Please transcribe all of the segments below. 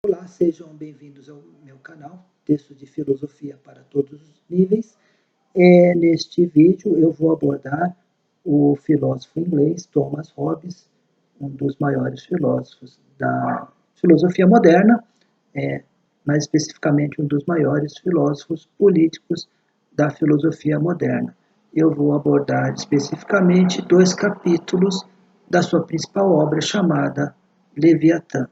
Olá, sejam bem-vindos ao meu canal, Textos de Filosofia para Todos os Níveis. Neste vídeo eu vou abordar o filósofo inglês Thomas Hobbes, um dos maiores filósofos da filosofia moderna, mais especificamente um dos maiores filósofos políticos da filosofia moderna. Eu vou abordar especificamente 2 capítulos da sua principal obra chamada Leviatã.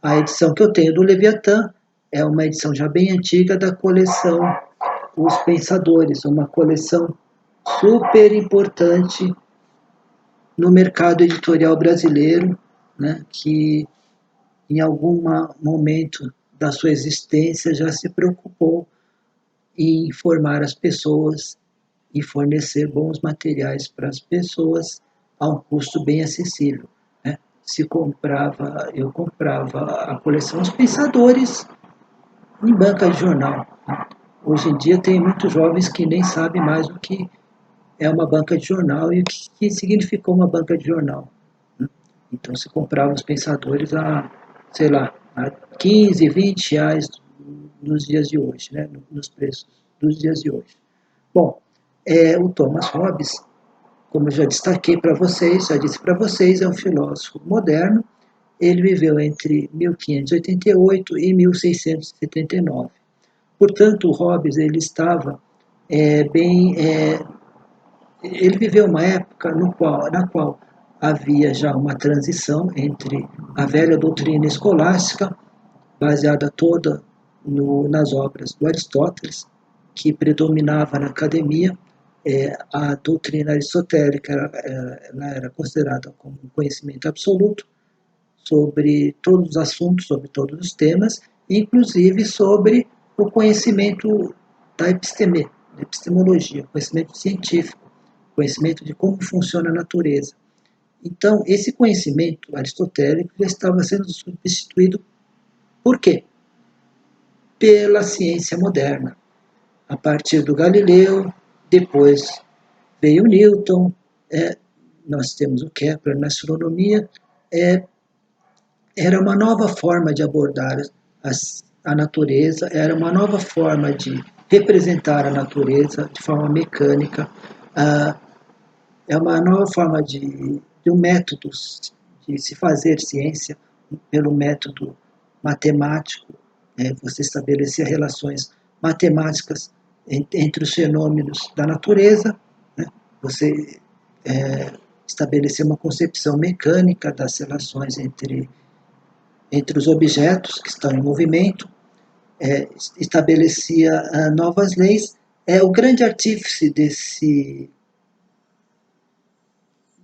A edição que eu tenho do Leviatã é uma edição já bem antiga da coleção Os Pensadores, uma coleção super importante no mercado editorial brasileiro, né, que em algum momento da sua existência já se preocupou em informar as pessoas e fornecer bons materiais para as pessoas a um custo bem acessível. Eu comprava a coleção Os Pensadores em banca de jornal. Hoje em dia tem muitos jovens que nem sabem mais o que é uma banca de jornal e o que significou uma banca de jornal. Então se comprava Os Pensadores sei lá, a 15, 20 reais nos dias de hoje, né? Nos preços dos dias de hoje. Bom, o Thomas Hobbes, como eu já destaquei para vocês, já disse para vocês, é um filósofo moderno. Ele viveu entre 1588 e 1679. Portanto, o Hobbes ele estava ele viveu uma época na qual havia já uma transição entre a velha doutrina escolástica, baseada toda nas obras do Aristóteles, que predominava na academia. A doutrina aristotélica ela era considerada como um conhecimento absoluto sobre todos os assuntos, sobre todos os temas, inclusive sobre o conhecimento da epistemologia, conhecimento científico, conhecimento de como funciona a natureza. Então, esse conhecimento aristotélico já estava sendo substituído por quê? Pela ciência moderna. A partir do Galileu, depois veio Newton, nós temos o Kepler na astronomia. Era uma nova forma de abordar a natureza, era uma nova forma de representar a natureza de forma mecânica, é uma nova forma de um método de se fazer ciência pelo método matemático. Você estabelecia relações matemáticas entre os fenômenos da natureza, né? Você estabelecia uma concepção mecânica das relações entre os objetos que estão em movimento, estabelecia novas leis. O grande artífice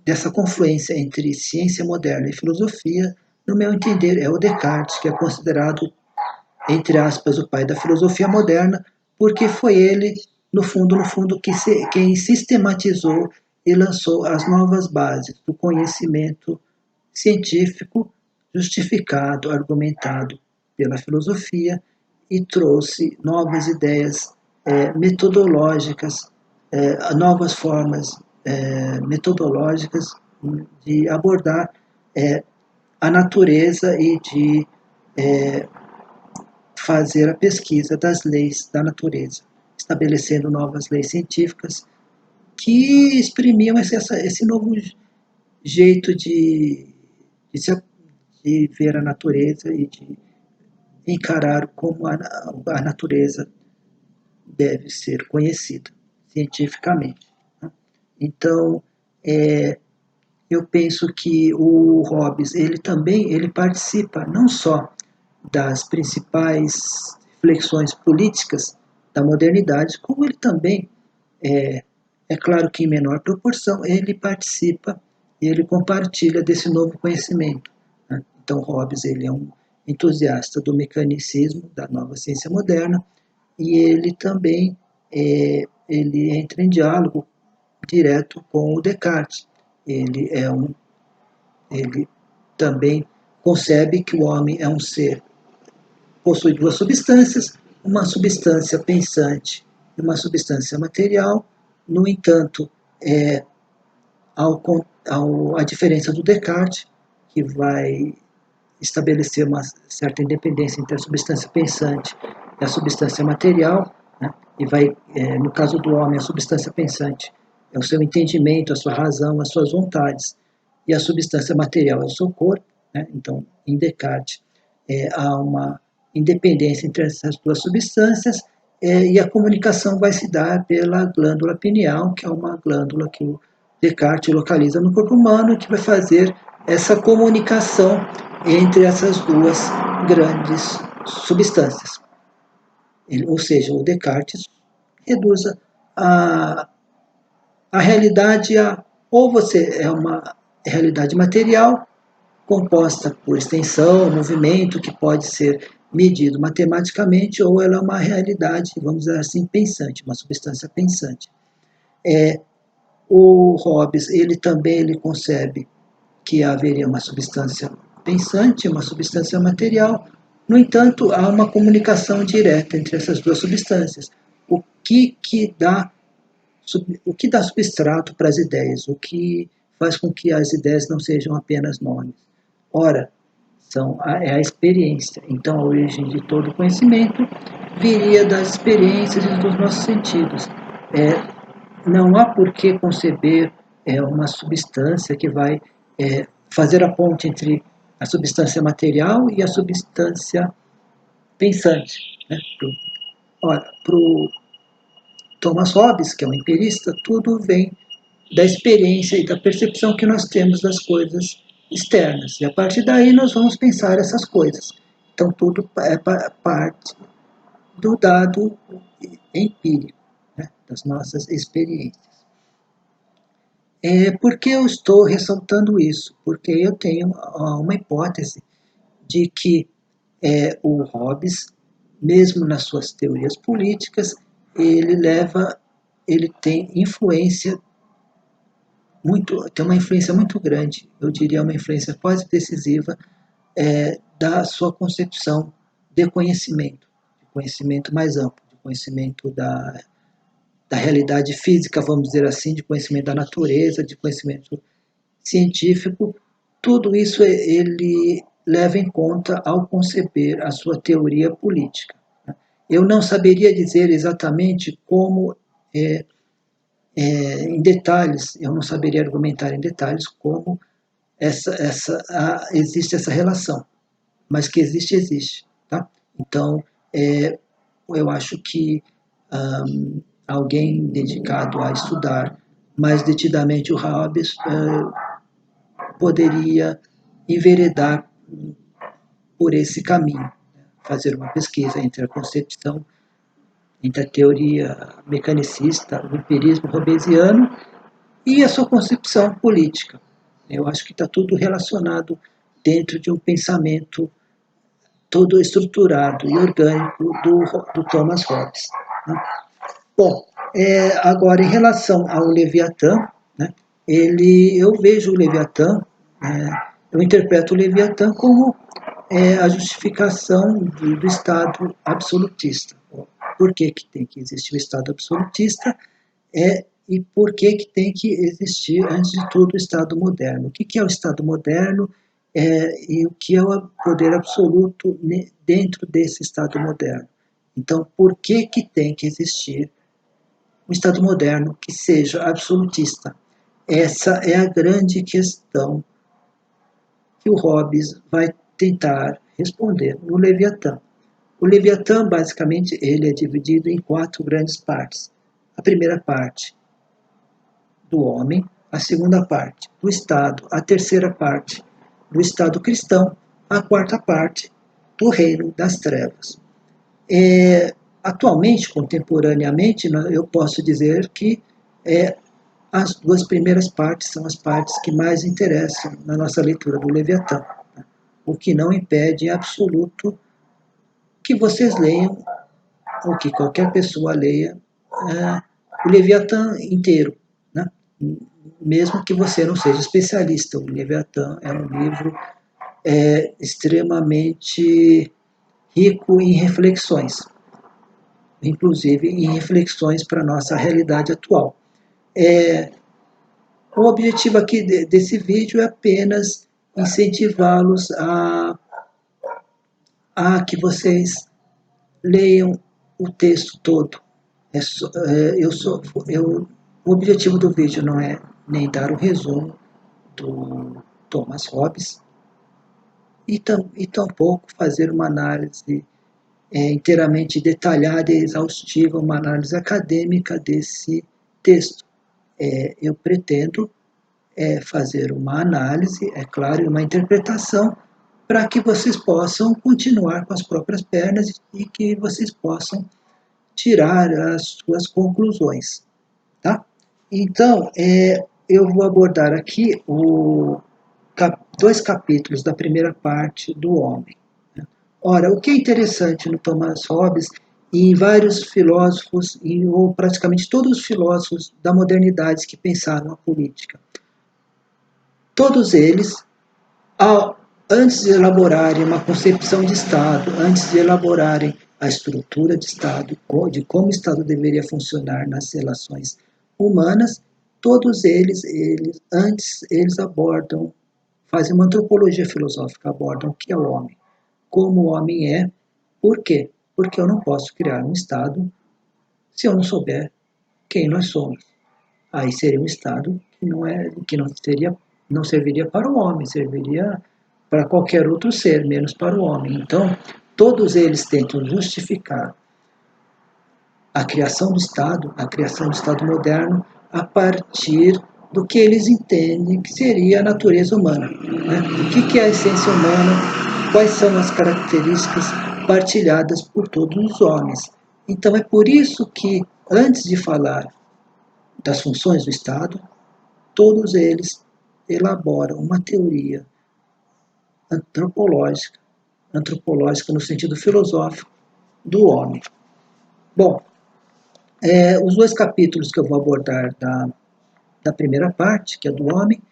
dessa confluência entre ciência moderna e filosofia, no meu entender, é o Descartes, que é considerado, entre aspas, o pai da filosofia moderna, porque foi ele, no fundo, quem sistematizou e lançou as novas bases do conhecimento científico justificado, argumentado pela filosofia, e trouxe novas ideias metodológicas, novas formas metodológicas de abordar a natureza e de fazer a pesquisa das leis da natureza, estabelecendo novas leis científicas que exprimiam esse novo jeito de ver a natureza e de encarar como a natureza deve ser conhecida cientificamente. Então, eu penso que o Hobbes ele participa não só das principais reflexões políticas da modernidade, como ele também, claro que em menor proporção, ele participa e ele compartilha desse novo conhecimento. Né? Então, Hobbes ele é um entusiasta do mecanicismo, da nova ciência moderna, e ele também ele entra em diálogo direto com o Descartes. Ele também concebe que o homem é um ser, possui 2 substâncias, uma substância pensante e uma substância material. No entanto, a diferença do Descartes, que vai estabelecer uma certa independência entre a substância pensante e a substância material, né? E vai, no caso do homem, a substância pensante é o seu entendimento, a sua razão, as suas vontades, e a substância material é o seu corpo, né? Então, em Descartes, há uma independência entre essas duas substâncias, e a comunicação vai se dar pela glândula pineal, que é uma glândula que o Descartes localiza no corpo humano, que vai fazer essa comunicação entre essas duas grandes substâncias. Ou seja, o Descartes reduz a, a realidade a ou você é uma realidade material composta por extensão, movimento, que pode ser medido matematicamente, ou ela é uma realidade, vamos dizer assim, pensante, uma substância pensante. O Hobbes, ele concebe que haveria uma substância pensante, uma substância material. No entanto, há uma comunicação direta entre essas duas substâncias. O que dá substrato para as ideias, o que faz com que as ideias não sejam apenas nomes. Ora, é a experiência. Então, a origem de todo conhecimento viria das experiências e dos nossos sentidos. Não há por que conceber uma substância que vai fazer a ponte entre a substância material e a substância pensante. Né? Para o Thomas Hobbes, que é um empirista, tudo vem da experiência e da percepção que nós temos das coisas externas. E a partir daí nós vamos pensar essas coisas. Então tudo é parte do dado empírico, né, das nossas experiências. Por que eu estou ressaltando isso? Porque eu tenho uma hipótese de que o Hobbes, mesmo nas suas teorias políticas, ele tem uma influência muito grande, eu diria uma influência quase decisiva, da sua concepção de conhecimento mais amplo, de conhecimento da realidade física, vamos dizer assim, de conhecimento da natureza, de conhecimento científico. Tudo isso ele leva em conta ao conceber a sua teoria política. Eu não saberia dizer exatamente como, em detalhes, eu não saberia argumentar em detalhes como existe essa relação, mas que existe, existe. Tá? Então, eu acho que alguém dedicado a estudar mais detidamente o Hobbes poderia enveredar por esse caminho, fazer uma pesquisa entre a concepção, entre a teoria mecanicista, o empirismo hobbesiano e a sua concepção política. Eu acho que está tudo relacionado dentro de um pensamento todo estruturado e orgânico do Thomas Hobbes. Né? Bom, agora em relação ao Leviatã, né, eu vejo o Leviatã, eu interpreto o Leviatã como a justificação do Estado absolutista. Por que tem que existir o Estado absolutista? E por que tem que existir, antes de tudo, o Estado moderno? O que é o Estado moderno e o que é o poder absoluto dentro desse Estado moderno? Então, por que tem que existir um Estado moderno que seja absolutista? Essa é a grande questão que o Hobbes vai tentar responder no Leviatã. O Leviatã, basicamente, ele é dividido em 4 grandes partes. A primeira parte do homem, a segunda parte do Estado, a terceira parte do Estado cristão, a quarta parte do reino das trevas. Atualmente, contemporaneamente, eu posso dizer que as 2 primeiras partes são as partes que mais interessam na nossa leitura do Leviatã, o que não impede em absoluto que vocês leiam, ou que qualquer pessoa leia, o Leviatã inteiro, né? Mesmo que você não seja especialista. O Leviatã é um livro extremamente rico em reflexões, inclusive em reflexões para a nossa realidade atual. O objetivo aqui desse vídeo é apenas incentivá-los a que vocês leiam o texto todo. O objetivo do vídeo não é nem dar o resumo do Thomas Hobbes e tampouco fazer uma análise inteiramente detalhada e exaustiva, uma análise acadêmica desse texto. Eu pretendo fazer uma análise, é claro, e uma interpretação para que vocês possam continuar com as próprias pernas e que vocês possam tirar as suas conclusões. Tá? Então, eu vou abordar aqui dois capítulos da primeira parte do Homem. Ora, o que é interessante no Thomas Hobbes e em vários filósofos, ou praticamente todos os filósofos da modernidade que pensaram a política, todos eles, antes de elaborarem uma concepção de Estado, antes de elaborarem a estrutura de Estado, de como o Estado deveria funcionar nas relações humanas, todos antes eles abordam, fazem uma antropologia filosófica, abordam o que é o homem, como o homem é. Por quê? Porque eu não posso criar um Estado se eu não souber quem nós somos. Aí seria um Estado que não serviria para o homem, serviria para qualquer outro ser, menos para o homem. Então, todos eles tentam justificar a criação do Estado moderno, a partir do que eles entendem que seria a natureza humana. Né? O que é a essência humana? Quais são as características partilhadas por todos os homens? Então, é por isso que, antes de falar das funções do Estado, todos eles elaboram uma teoria antropológica no sentido filosófico do homem. Bom, os dois capítulos que eu vou abordar da primeira parte, que é do homem,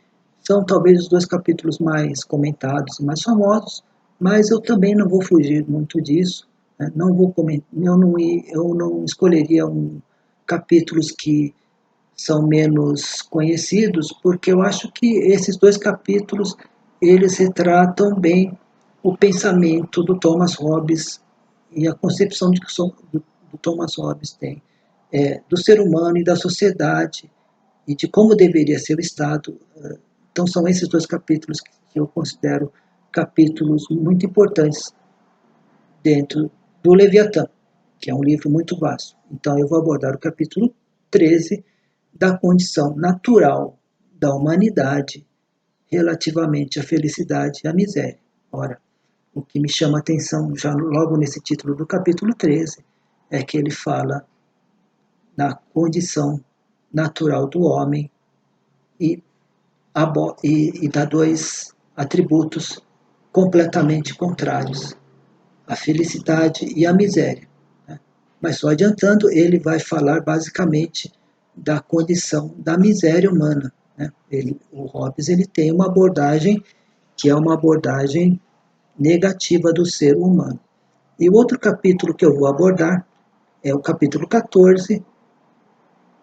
são talvez os dois capítulos mais comentados e mais famosos, mas eu também não vou fugir muito disso. Né? Eu não escolheria capítulos que são menos conhecidos, porque eu acho que esses dois capítulos eles retratam bem o pensamento do Thomas Hobbes e a concepção do Thomas Hobbes tem do ser humano e da sociedade e de como deveria ser o Estado. Então são esses dois capítulos que eu considero capítulos muito importantes dentro do Leviatã, que é um livro muito vasto. Então eu vou abordar o capítulo 13 da condição natural da humanidade relativamente à felicidade e à miséria. Ora, o que me chama a atenção já logo nesse título do capítulo 13 é que ele fala da condição natural do homem e dá dois atributos completamente contrários, a felicidade e a miséria. Né? Mas só adiantando, ele vai falar basicamente da condição da miséria humana. Né? O Hobbes tem uma abordagem que é uma abordagem negativa do ser humano. E o outro capítulo que eu vou abordar é o capítulo 14,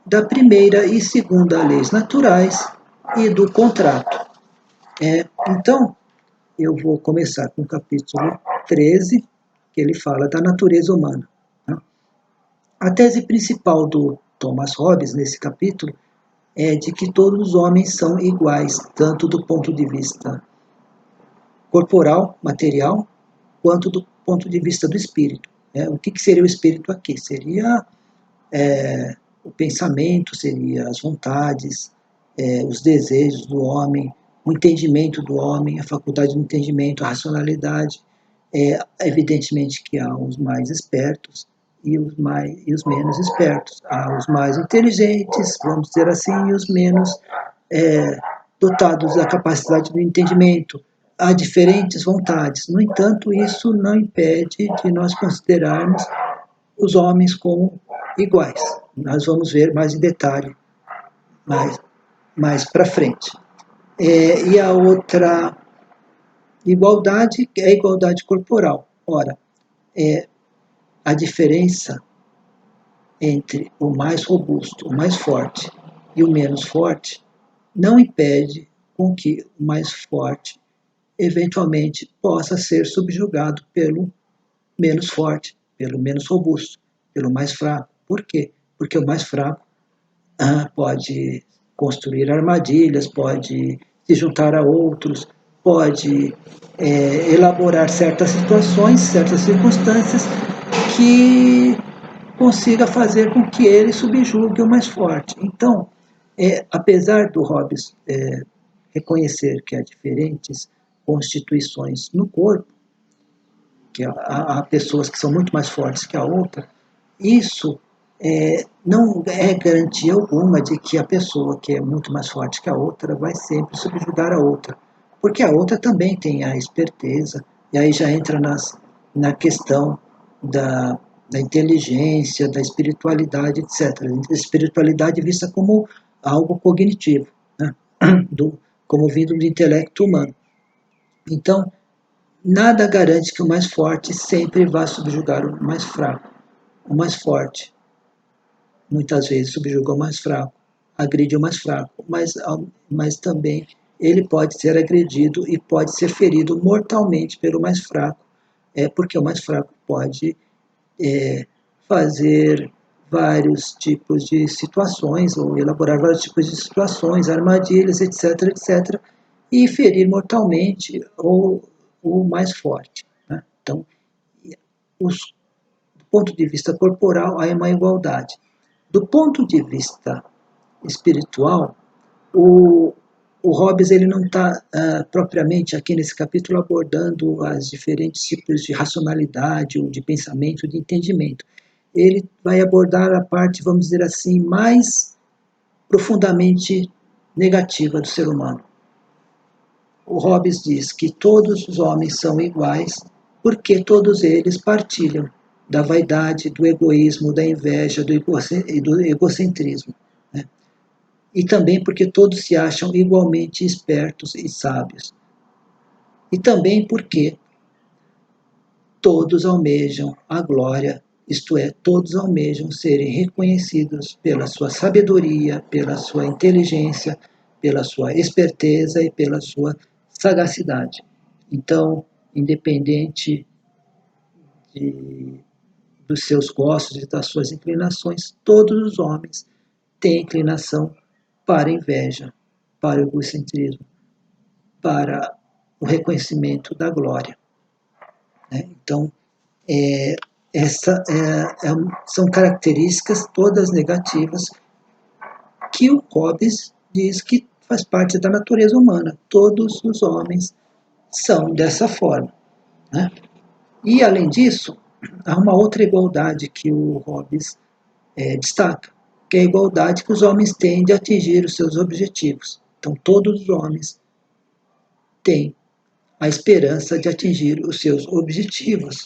da primeira e segunda leis naturais e do contrato. Então, eu vou começar com o capítulo 13, que ele fala da natureza humana. Né? A tese principal do Thomas Hobbes, nesse capítulo, é de que todos os homens são iguais, tanto do ponto de vista corporal, material, quanto do ponto de vista do espírito. O que seria o espírito aqui? Seria o pensamento, seria as vontades, os desejos do homem, o entendimento do homem, a faculdade de entendimento, a racionalidade. Evidentemente que há os mais espertos e os menos espertos. Há os mais inteligentes, vamos dizer assim, e os menos dotados da capacidade do entendimento. Há diferentes vontades. No entanto, isso não impede de nós considerarmos os homens como iguais. Nós vamos ver mais em detalhe mais para frente. E a outra igualdade é a igualdade corporal. Ora, a diferença entre o mais robusto, o mais forte e o menos forte não impede com que o mais forte eventualmente possa ser subjugado pelo menos forte, pelo menos robusto, pelo mais fraco. Por quê? Porque o mais fraco pode construir armadilhas, pode se juntar a outros, pode elaborar certas situações, certas circunstâncias que consiga fazer com que ele subjugue o mais forte. Então, apesar do Hobbes reconhecer que há diferentes constituições no corpo, que há pessoas que são muito mais fortes que a outra, isso não é garantia alguma de que a pessoa que é muito mais forte que a outra vai sempre subjugar a outra, porque a outra também tem a esperteza, e aí já entra na questão da inteligência, da espiritualidade, etc. A espiritualidade vista como algo cognitivo, né? Como vindo do intelecto humano. Então, nada garante que o mais forte sempre vá subjugar o mais fraco. O mais forte, muitas vezes, subjuga o mais fraco, agride o mais fraco, mas também ele pode ser agredido e pode ser ferido mortalmente pelo mais fraco, porque o mais fraco pode fazer vários tipos de situações, ou elaborar vários tipos de situações, armadilhas, etc., etc., e ferir mortalmente o mais forte. Né? Então, do ponto de vista corporal, há uma igualdade. Do ponto de vista espiritual, o, o Hobbes ele não está propriamente aqui nesse capítulo abordando os diferentes tipos de racionalidade, ou de pensamento, de entendimento. Ele vai abordar a parte, vamos dizer assim, mais profundamente negativa do ser humano. O Hobbes diz que todos os homens são iguais porque todos eles partilham da vaidade, do egoísmo, da inveja e do egocentrismo. Né? E também porque todos se acham igualmente espertos e sábios. E também porque todos almejam a glória, isto é, todos almejam serem reconhecidos pela sua sabedoria, pela sua inteligência, pela sua esperteza e pela sua sagacidade. Então, independente dos seus gostos e das suas inclinações, todos os homens têm inclinação para a inveja, para o egocentrismo, para o reconhecimento da glória. Né? Então, são características todas negativas que o Hobbes diz que faz parte da natureza humana. Todos os homens são dessa forma. Né? E, além disso, há uma outra igualdade que o Hobbes destaca, que é a igualdade que os homens têm de atingir os seus objetivos. Então, todos os homens têm a esperança de atingir os seus objetivos.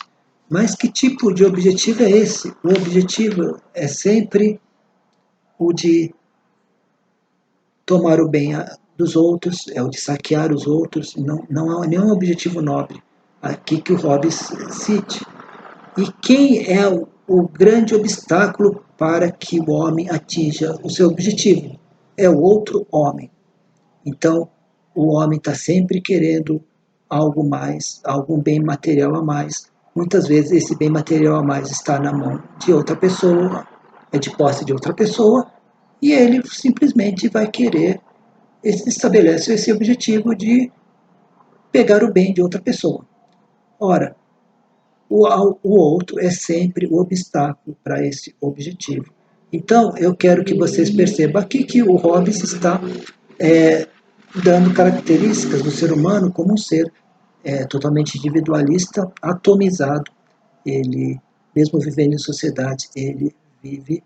Mas que tipo de objetivo é esse? O objetivo é sempre o de tomar o bem dos outros, é o de saquear os outros, não há nenhum objetivo nobre aqui que o Hobbes cite. E quem é o grande obstáculo para que o homem atinja o seu objetivo? É o outro homem. Então, o homem está sempre querendo algo mais, algum bem material a mais. Muitas vezes esse bem material a mais está na mão de outra pessoa, é de posse de outra pessoa, e ele simplesmente vai querer, estabelece esse objetivo de pegar o bem de outra pessoa. Ora, o outro é sempre o obstáculo para esse objetivo. Então, eu quero que vocês percebam aqui que o Hobbes está dando características do ser humano como um ser totalmente individualista, atomizado. Ele, mesmo vivendo em sociedade, ele vive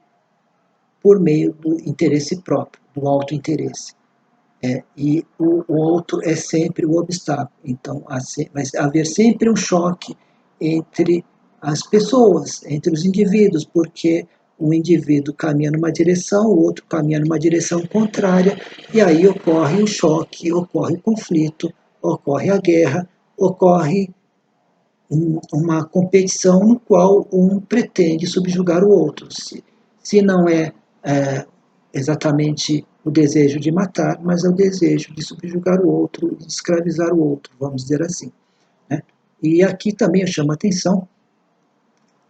por meio do interesse próprio, do autointeresse. E o outro é sempre o obstáculo. Então, vai haver sempre um choque entre as pessoas, entre os indivíduos, porque um indivíduo caminha numa direção, o outro caminha numa direção contrária, e aí ocorre o choque, ocorre o conflito, ocorre a guerra, ocorre uma competição no qual um pretende subjugar o outro. Se não exatamente o desejo de matar, mas é o desejo de subjugar o outro, de escravizar o outro, vamos dizer assim. Né? E aqui também eu chamo a atenção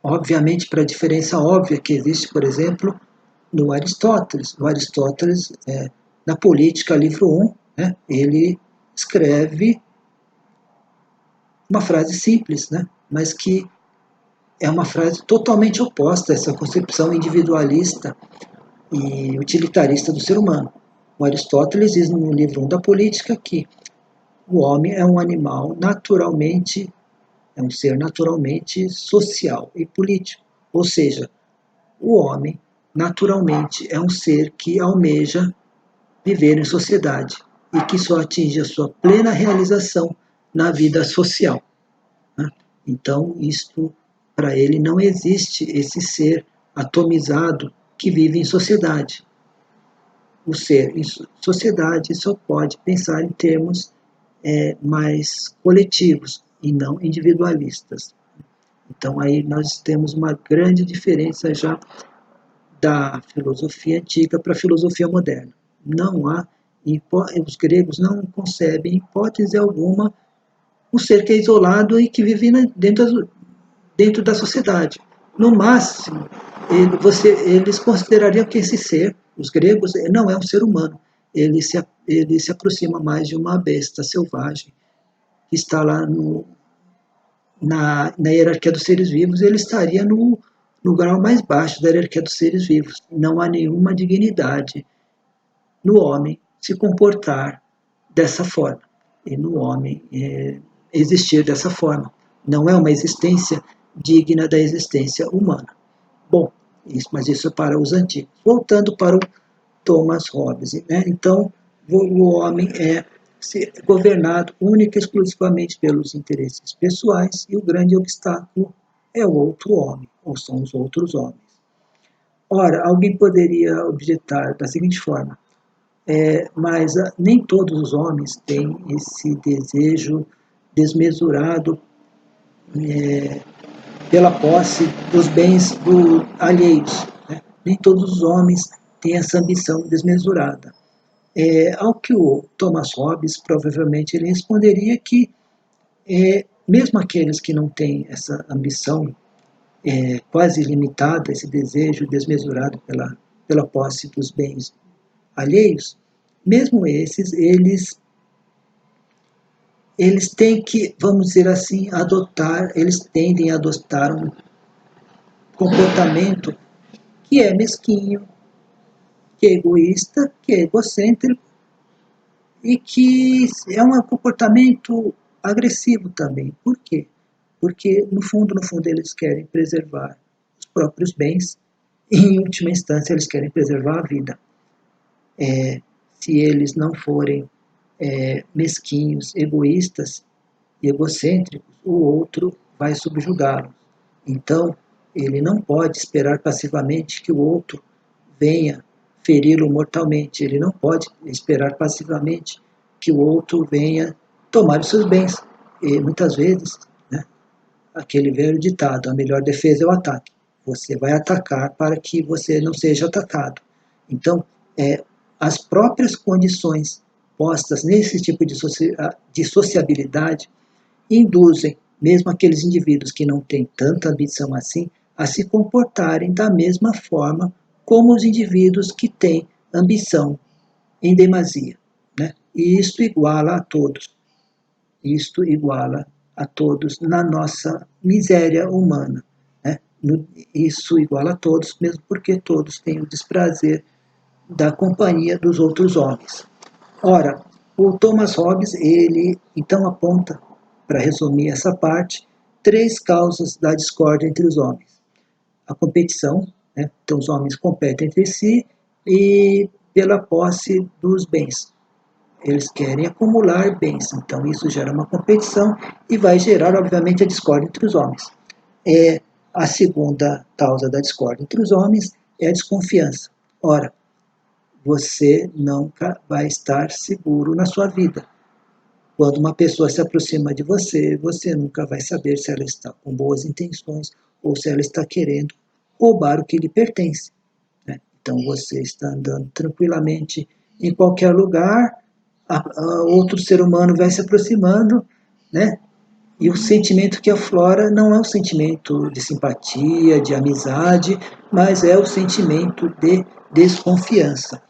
obviamente, para a diferença óbvia que existe, por exemplo, no Aristóteles. O Aristóteles, na Política, livro 1, né, ele escreve uma frase simples, né, mas que é uma frase totalmente oposta a essa concepção individualista e utilitarista do ser humano. O Aristóteles diz no livro 1 da Política que o homem é um animal naturalmente, é um ser naturalmente social e político. Ou seja, o homem naturalmente é um ser que almeja viver em sociedade e que só atinge a sua plena realização na vida social, né? Então, isto, para ele, não existe esse ser atomizado que vive em sociedade. O ser em sociedade só pode pensar em termos mais coletivos e não individualistas. Então, aí nós temos uma grande diferença já da filosofia antiga para a filosofia moderna. Não há, os gregos não concebem, em hipótese alguma, um ser que é isolado e que vive dentro da sociedade. No máximo, eles considerariam que esse ser, os gregos, não é um ser humano. Ele se aproxima mais de uma besta selvagem que está lá na hierarquia dos seres vivos. Ele estaria no grau mais baixo da hierarquia dos seres vivos. Não há nenhuma dignidade no homem se comportar dessa forma e no homem existir dessa forma. Não é uma existência digna da existência humana. Bom, mas isso é para os antigos. Voltando para o Thomas Hobbes, né? Então, o homem é governado única e exclusivamente pelos interesses pessoais e o grande obstáculo é o outro homem, ou são os outros homens. Ora, alguém poderia objetar da seguinte forma: mas nem todos os homens têm esse desejo desmesurado pela posse dos bens alheios, né? Nem todos os homens têm essa ambição desmesurada. Ao que o Thomas Hobbes, provavelmente, ele responderia que, mesmo aqueles que não têm essa ambição quase ilimitada, esse desejo desmesurado pela posse dos bens alheios, mesmo esses, eles têm que, vamos dizer assim, eles tendem a adotar um comportamento que é mesquinho, que é egoísta, que é egocêntrico e que é um comportamento agressivo também. Por quê? Porque, no fundo, eles querem preservar os próprios bens e, em última instância, eles querem preservar a vida. Se eles não forem mesquinhos, egoístas e egocêntricos, o outro vai subjugá-los. Então, ele não pode esperar passivamente que o outro venha feri-lo mortalmente. Ele não pode esperar passivamente que o outro venha tomar os seus bens. E muitas vezes, né, aquele velho ditado: a melhor defesa é o ataque. Você vai atacar para que você não seja atacado. Então, as próprias condições postas nesse tipo de sociabilidade induzem mesmo aqueles indivíduos que não têm tanta ambição assim a se comportarem da mesma forma como os indivíduos que têm ambição em demasia, né? E isto iguala a todos. Isto iguala a todos na nossa miséria humana, né? Isso iguala a todos, mesmo porque todos têm o desprazer da companhia dos outros homens. Ora, o Thomas Hobbes, ele então aponta, para resumir essa parte, 3 causas da discórdia entre os homens. A competição, né? Então os homens competem entre si e pela posse dos bens. Eles querem acumular bens, então isso gera uma competição e vai gerar, obviamente, a discórdia entre os homens. A segunda causa da discórdia entre os homens é a desconfiança. Ora, você nunca vai estar seguro na sua vida. Quando uma pessoa se aproxima de você, você nunca vai saber se ela está com boas intenções ou se ela está querendo roubar o que lhe pertence, né? Então você está andando tranquilamente em qualquer lugar, outro ser humano vai se aproximando, né? E o sentimento que aflora não é um sentimento de simpatia, de amizade, mas é o sentimento de desconfiança.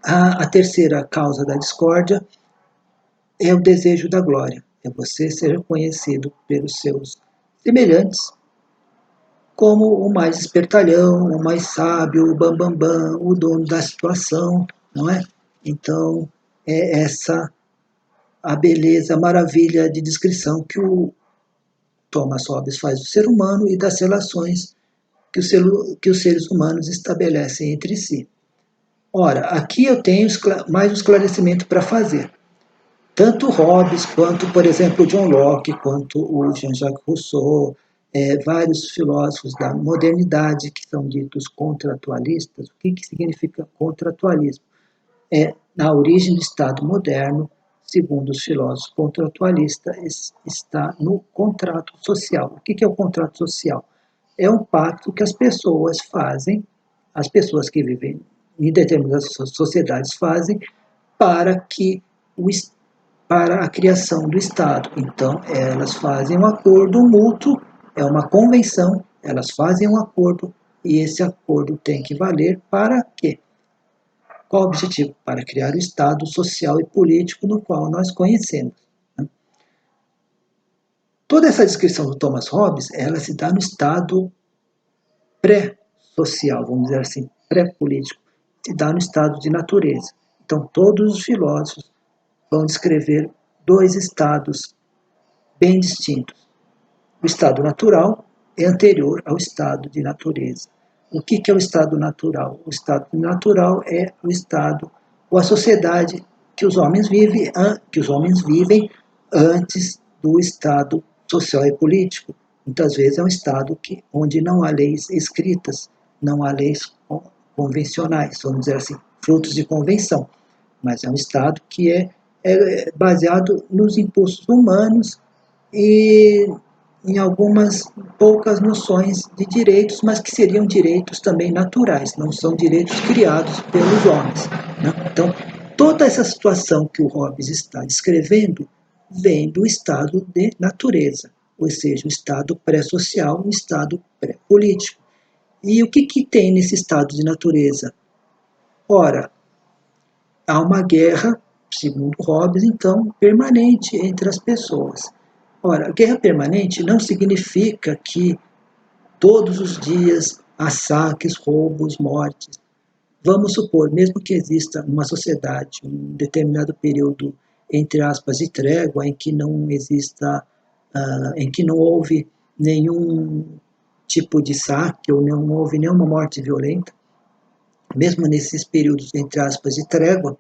A terceira causa da discórdia é o desejo da glória, é você ser reconhecido pelos seus semelhantes como o mais espertalhão, o mais sábio, o bambambam, bam, bam, o dono da situação, não é? Então, é essa a beleza, a maravilha de descrição que o Thomas Hobbes faz do ser humano e das relações que os seres humanos estabelecem entre si. Ora, aqui eu tenho mais um esclarecimento para fazer. Tanto Hobbes, quanto, por exemplo, John Locke, quanto o Jean-Jacques Rousseau, vários filósofos da modernidade que são ditos contratualistas. O que significa contratualismo? Na origem do Estado moderno, segundo os filósofos contratualistas, está no contrato social. O que é o contrato social? É um pacto que as pessoas fazem, as pessoas que vivem em determinadas sociedades fazem, para que para a criação do Estado. Então, elas fazem um acordo mútuo, é uma convenção, elas fazem um acordo e esse acordo tem que valer para quê? Qual o objetivo? Para criar o Estado social e político no qual nós conhecemos. Toda essa descrição do Thomas Hobbes, ela se dá no estado pré-social, vamos dizer assim, pré-político, se dá no estado de natureza. Então, todos os filósofos vão descrever dois estados bem distintos. O estado natural é anterior ao estado de natureza. O que é o estado natural? O estado natural é o estado ou a sociedade que os homens vivem antes do estado social e político. Muitas vezes é um estado onde não há leis escritas, não há leis convencionais, vamos dizer assim, frutos de convenção. Mas é um estado que é baseado nos impulsos humanos e em algumas poucas noções de direitos, mas que seriam direitos também naturais, não são direitos criados pelos homens. Né? Então, toda essa situação que o Hobbes está descrevendo vem do estado de natureza, ou seja, o estado pré-social, o estado pré-político. E o que tem nesse estado de natureza? Ora, há uma guerra, segundo Hobbes, então, permanente entre as pessoas. Ora, guerra permanente não significa que todos os dias há saques, roubos, mortes. Vamos supor, mesmo que exista numa sociedade um determinado período, entre aspas, de trégua, em que não exista, em que não houve nenhum tipo de saque ou não houve nenhuma morte violenta, mesmo nesses períodos, entre aspas, de trégua,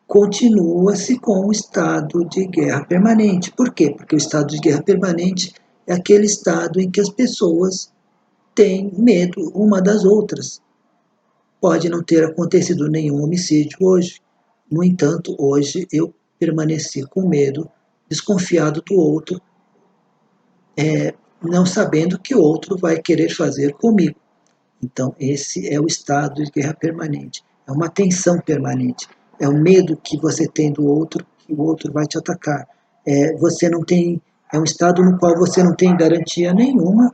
continua-se com o estado de guerra permanente. Por quê? Porque o estado de guerra permanente é aquele estado em que as pessoas têm medo uma das outras. Pode não ter acontecido nenhum homicídio hoje, no entanto, hoje eu permaneci com medo, desconfiado do outro, não sabendo que o outro vai querer fazer comigo. Então, esse é o estado de guerra permanente. É uma tensão permanente. É o medo que você tem do outro, que o outro vai te atacar. Você não tem, é um estado no qual você não tem garantia nenhuma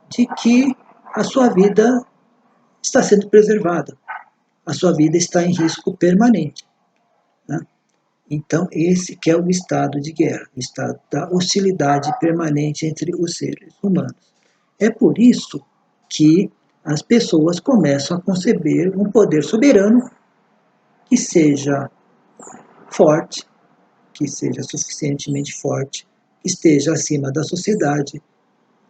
de que a sua vida está sendo preservada. A sua vida está em risco permanente. Né? Então, esse que é o estado de guerra, o estado da hostilidade permanente entre os seres humanos. É por isso que as pessoas começam a conceber um poder soberano que seja forte, que seja suficientemente forte, que esteja acima da sociedade,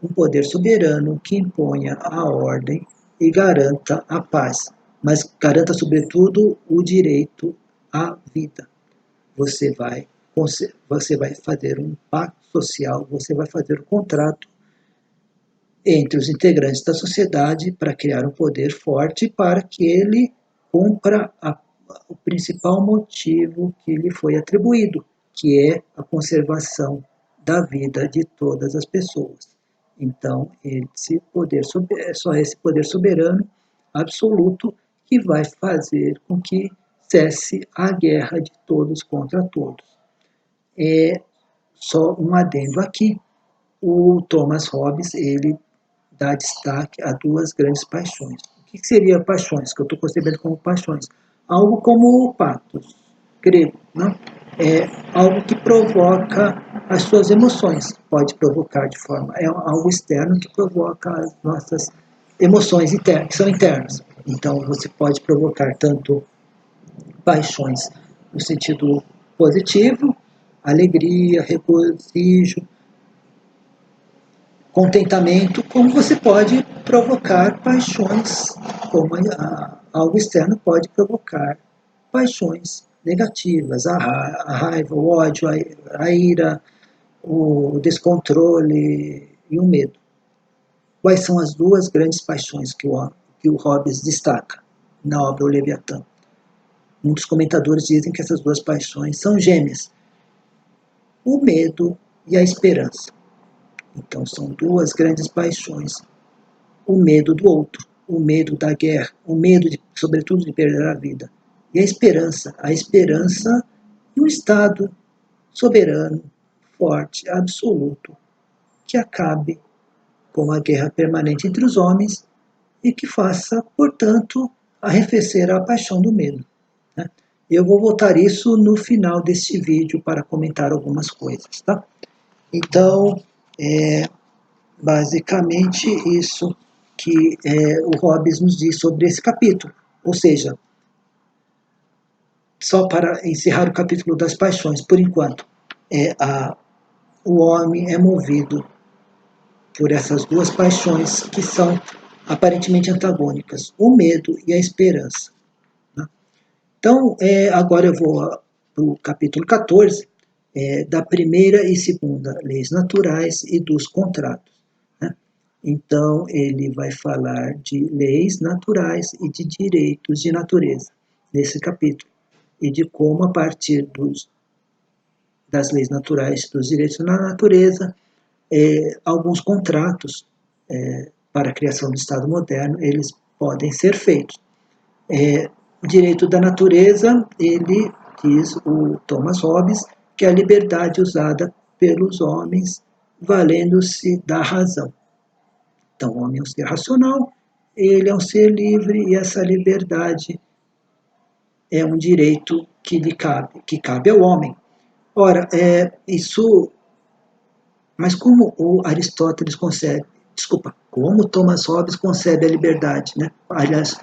um poder soberano que imponha a ordem e garanta a paz, mas garanta, sobretudo, o direito à vida. Você vai fazer um pacto social, você vai fazer um contrato entre os integrantes da sociedade para criar um poder forte para que ele cumpra o principal motivo que lhe foi atribuído, que é a conservação da vida de todas as pessoas. Então, é só esse poder soberano absoluto que vai fazer com que cesse a guerra de todos contra todos. Só um adendo aqui, o Thomas Hobbes, ele dá destaque a duas grandes paixões. O que seria paixões, que eu estou concebendo como paixões? Algo como o patos, grego, não? É algo que provoca as suas emoções, pode provocar de forma, é algo externo que provoca as nossas emoções internas, que são internas. Então você pode provocar tanto paixões no sentido positivo, alegria, regozijo, contentamento, como você pode provocar paixões, como algo externo pode provocar paixões negativas, a raiva, o ódio, a ira, o descontrole e o medo. Quais são as duas grandes paixões que o Hobbes destaca na obra O Leviatã? Muitos comentadores dizem que essas duas paixões são gêmeas, o medo e a esperança. Então são duas grandes paixões. O medo do outro, o medo da guerra, o medo, sobretudo, de perder a vida. E a esperança de um Estado soberano, forte, absoluto, que acabe com a guerra permanente entre os homens e que faça, portanto, arrefecer a paixão do medo. Né? Eu vou voltar isso no final deste vídeo para comentar algumas coisas. Tá? Então, basicamente isso que o Hobbes nos diz sobre esse capítulo. Ou seja, só para encerrar o capítulo das paixões, por enquanto, o homem é movido por essas duas paixões que são aparentemente antagônicas, o medo e a esperança. Né? Então, agora eu vou para o capítulo 14, da primeira e segunda leis naturais e dos contratos. Né? Então, ele vai falar de leis naturais e de direitos de natureza, nesse capítulo, e de como, a partir das leis naturais, dos direitos da natureza, alguns contratos para a criação do Estado moderno, eles podem ser feitos. O direito da natureza, ele diz o Thomas Hobbes, que é a liberdade usada pelos homens valendo-se da razão. Então, o homem é um ser racional, ele é um ser livre e essa liberdade é um direito que cabe ao homem. Ora, mas como o Aristóteles como Thomas Hobbes concebe a liberdade, né? Aliás,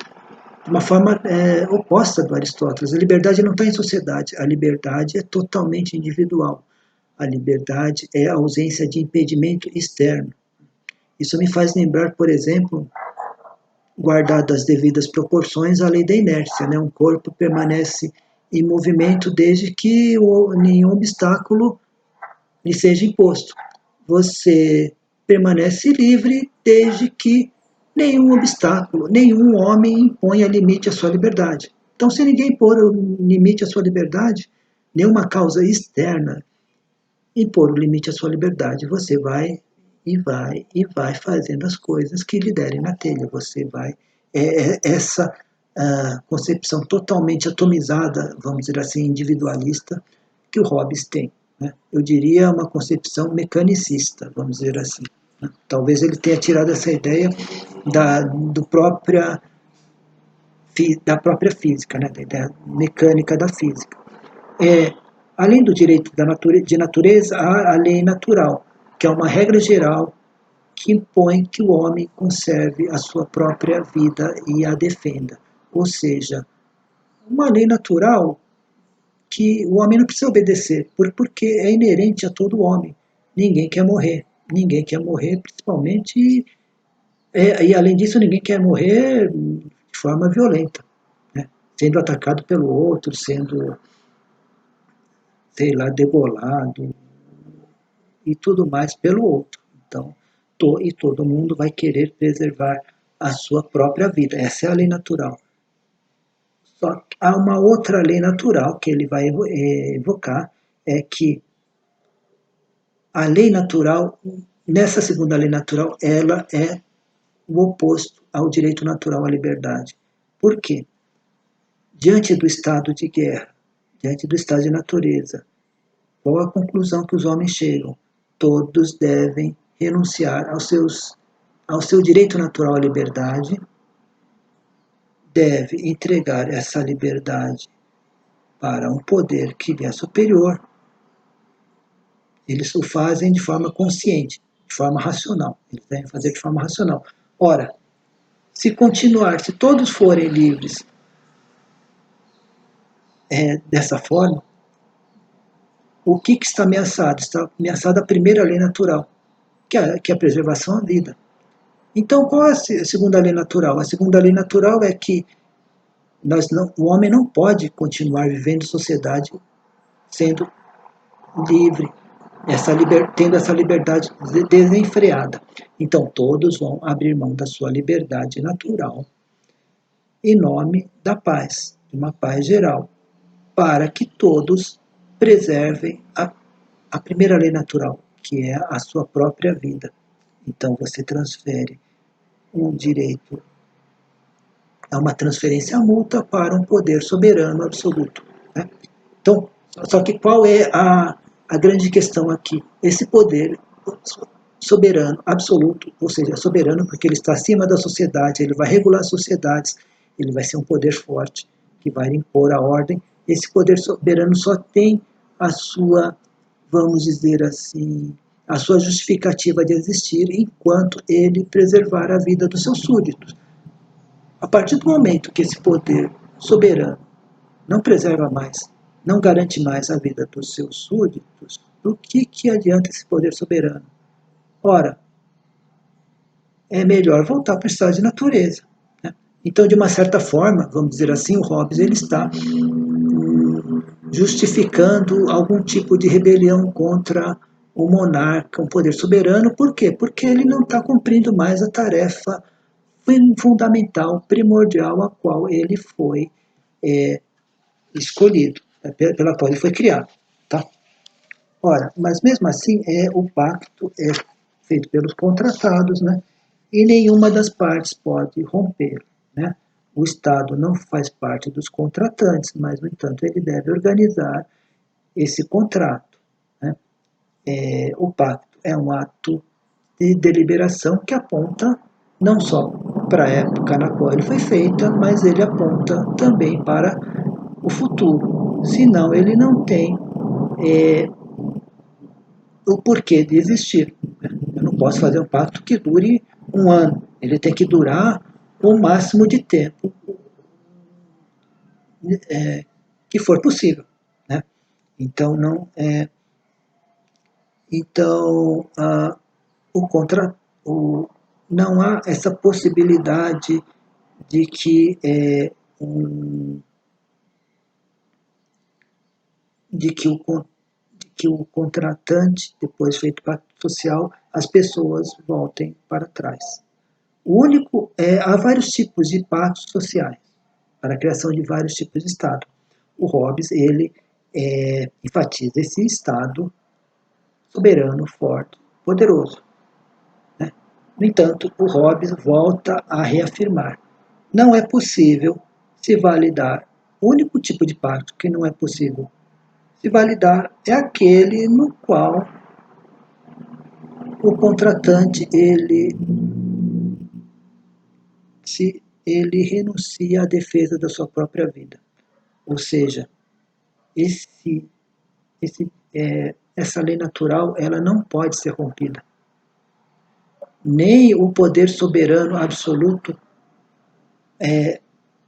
de uma forma oposta do Aristóteles. A liberdade não está em sociedade, a liberdade é totalmente individual. A liberdade é a ausência de impedimento externo. Isso me faz lembrar, por exemplo, guardado as devidas proporções, a lei da inércia. Né? Um corpo permanece em movimento desde que nenhum obstáculo lhe seja imposto. Você permanece livre desde que nenhum obstáculo, nenhum homem imponha limite à sua liberdade. Então, se ninguém impor o limite à sua liberdade, nenhuma causa externa impor o limite à sua liberdade, você vai e vai fazendo as coisas que lhe derem na telha. Você vai. Essa concepção totalmente atomizada, vamos dizer assim, individualista, que o Hobbes tem. Né? Eu diria uma concepção mecanicista, vamos dizer assim. Né? Talvez ele tenha tirado essa ideia da própria física, né? Da ideia mecânica da física. Além do direito de natureza, há a lei natural, que é uma regra geral que impõe que o homem conserve a sua própria vida e a defenda. Ou seja, uma lei natural que o homem não precisa obedecer, porque é inerente a todo homem. Ninguém quer morrer. Ninguém quer morrer, principalmente. E além disso, ninguém quer morrer de forma violenta, né? Sendo atacado pelo outro, sendo, sei lá, degolado e tudo mais pelo outro. Então, todo mundo vai querer preservar a sua própria vida. Essa é a lei natural. Só que há uma outra lei natural que ele vai evocar, é que a lei natural, nessa segunda lei natural, ela é o oposto ao direito natural à liberdade. Por quê? Diante do estado de guerra, diante do estado de natureza, Qual a conclusão que os homens chegam? Todos devem renunciar ao seu direito natural à liberdade, deve entregar essa liberdade para um poder que lhe é superior. Eles o fazem de forma consciente, de forma racional. Eles devem fazer de forma racional. Ora, se todos forem livres dessa forma, o que está ameaçado? Está ameaçada a primeira lei natural, que é a preservação da vida. Então, qual é a segunda lei natural? A segunda lei natural é que o homem não pode continuar vivendo em sociedade sendo livre, tendo essa liberdade desenfreada. Então, todos vão abrir mão da sua liberdade natural em nome da paz, de uma paz geral, para que todos preservem a primeira lei natural, que é a sua própria vida. Então, você transfere um direito, é uma transferência mútua para um poder soberano absoluto. Né? Então, só que qual é a grande questão aqui? Esse poder soberano absoluto, ou seja, soberano porque ele está acima da sociedade, ele vai regular as sociedades, ele vai ser um poder forte que vai impor a ordem. Esse poder soberano só tem a sua, vamos dizer assim, a sua justificativa de existir enquanto ele preservar a vida dos seus súditos. A partir do momento que esse poder soberano não preserva mais, não garante mais a vida dos seus súditos, do que adianta esse poder soberano? Ora, é melhor voltar para o estado de natureza. Né? Então, de uma certa forma, vamos dizer assim, o Hobbes ele está justificando algum tipo de rebelião contra o monarca, um poder soberano. Por quê? Porque ele não está cumprindo mais a tarefa fundamental, primordial, a qual ele foi escolhido, pela qual ele foi criado. Tá? Ora, mas mesmo assim, o pacto é feito pelos contratados, né? E nenhuma das partes pode romper, né? O Estado não faz parte dos contratantes, mas, no entanto, ele deve organizar esse contrato. Né? O pacto é um ato de deliberação que aponta não só para a época na qual ele foi feito, mas ele aponta também para o futuro. Senão, ele não tem o porquê de existir. Eu não posso fazer um pacto que dure um ano. Ele tem que durar o máximo de tempo que for possível. Né? Então, não é. Então, não há essa possibilidade de que o contratante, depois feito pacto social, as pessoas voltem para trás. Há vários tipos de pactos sociais para a criação de vários tipos de Estado. O Hobbes ele enfatiza esse Estado soberano, forte, poderoso. Né? No entanto, o Hobbes volta a reafirmar: não é possível se validar. O único tipo de pacto que não é possível se validar é aquele no qual o contratante ele renuncia à defesa da sua própria vida. Ou seja, essa lei natural ela não pode ser rompida. Nem o poder soberano absoluto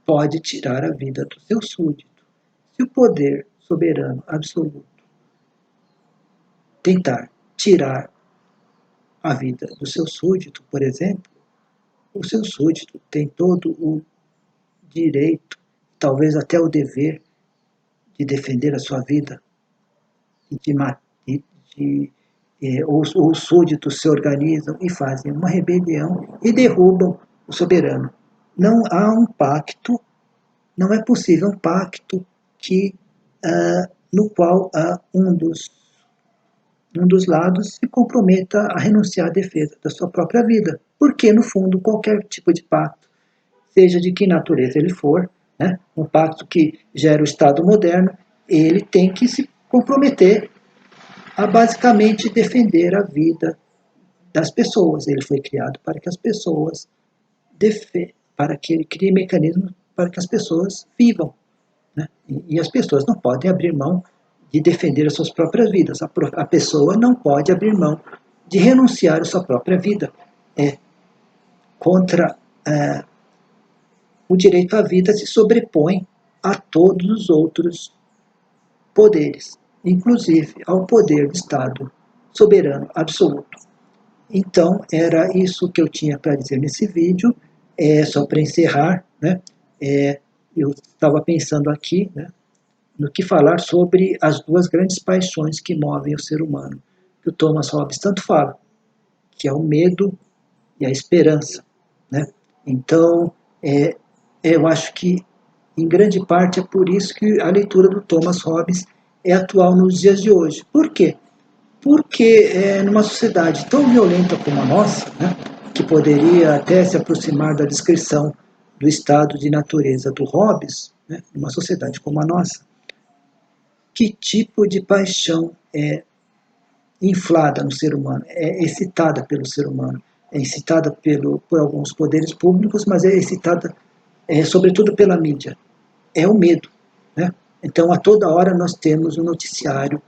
pode tirar a vida do seu súdito. Se o poder soberano absoluto tentar tirar a vida do seu súdito, por exemplo, o seu súdito tem todo o direito, talvez até o dever, de defender a sua vida, os súditos se organizam e fazem uma rebelião e derrubam o soberano. Não há um pacto, não é possível um pacto no qual um dos lados se comprometa a renunciar à defesa da sua própria vida. Porque, no fundo, qualquer tipo de pacto, seja de que natureza ele for, um pacto que gera o Estado moderno, ele tem que se comprometer a basicamente defender a vida das pessoas. Ele foi criado para que as pessoas para que ele crie mecanismos para que as pessoas vivam, né? E as pessoas não podem abrir mão de defender as suas próprias vidas. A pessoa não pode abrir mão de renunciar à sua própria vida. É contra o direito à vida se sobrepõe a todos os outros poderes, inclusive ao poder do Estado soberano absoluto. Então, era isso que eu tinha para dizer nesse vídeo. Só para encerrar, né? Eu estava pensando aqui, né, no que falar sobre as duas grandes paixões que movem o ser humano, que o Thomas Hobbes tanto fala, que é o medo e a esperança, né? Então, eu acho que, em grande parte, é por isso que a leitura do Thomas Hobbes é atual nos dias de hoje. Por quê? Porque numa sociedade tão violenta como a nossa, né, que poderia até se aproximar da descrição do estado de natureza do Hobbes, né, numa sociedade como a nossa, que tipo de paixão é inflada no ser humano, é excitada pelo ser humano, é excitada por alguns poderes públicos, mas é excitada sobretudo pela mídia, é o medo, né? Então, a toda hora nós temos um noticiário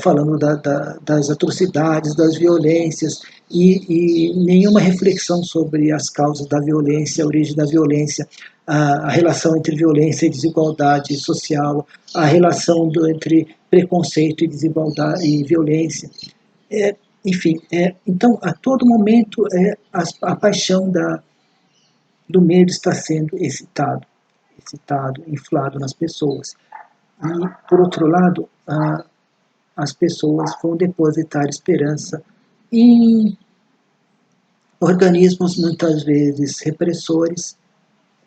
falando das atrocidades, das violências, e nenhuma reflexão sobre as causas da violência, a origem da violência, a relação entre violência e desigualdade social, a relação entre preconceito e desigualdade e violência. Enfim, então, a todo momento, a paixão do medo está sendo excitado, inflado nas pessoas. E, por outro lado, as pessoas vão depositar esperança em organismos muitas vezes repressores,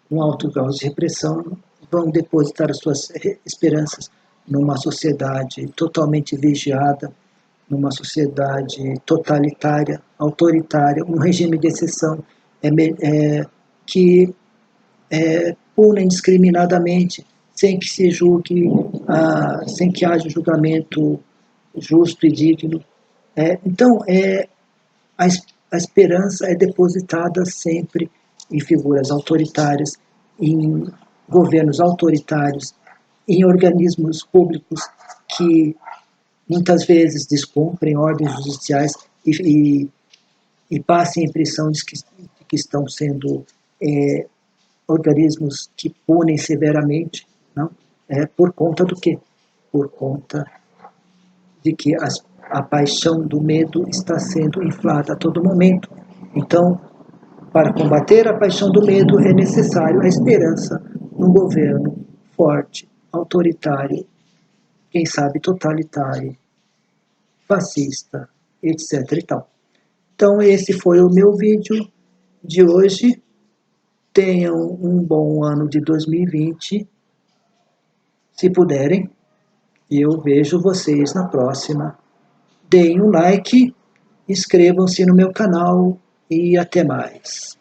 com alto grau de repressão, vão depositar as suas esperanças numa sociedade totalmente vigiada, numa sociedade totalitária, autoritária, um regime de exceção que puna indiscriminadamente, sem que se julgue, sem que haja julgamento justo e digno. Então, a esperança é depositada sempre em figuras autoritárias, em governos autoritários, em organismos públicos que muitas vezes descumprem ordens judiciais e passem a impressão de que estão sendo organismos que punem severamente, não? Por conta do quê? Por conta de que a paixão do medo está sendo inflada a todo momento. Então, para combater a paixão do medo é necessário a esperança num governo forte, autoritário, quem sabe totalitário, fascista, etc. e tal. Então, esse foi o meu vídeo de hoje. Tenham um bom ano de 2020, se puderem, e eu vejo vocês na próxima. Deem um like, inscrevam-se no meu canal e até mais.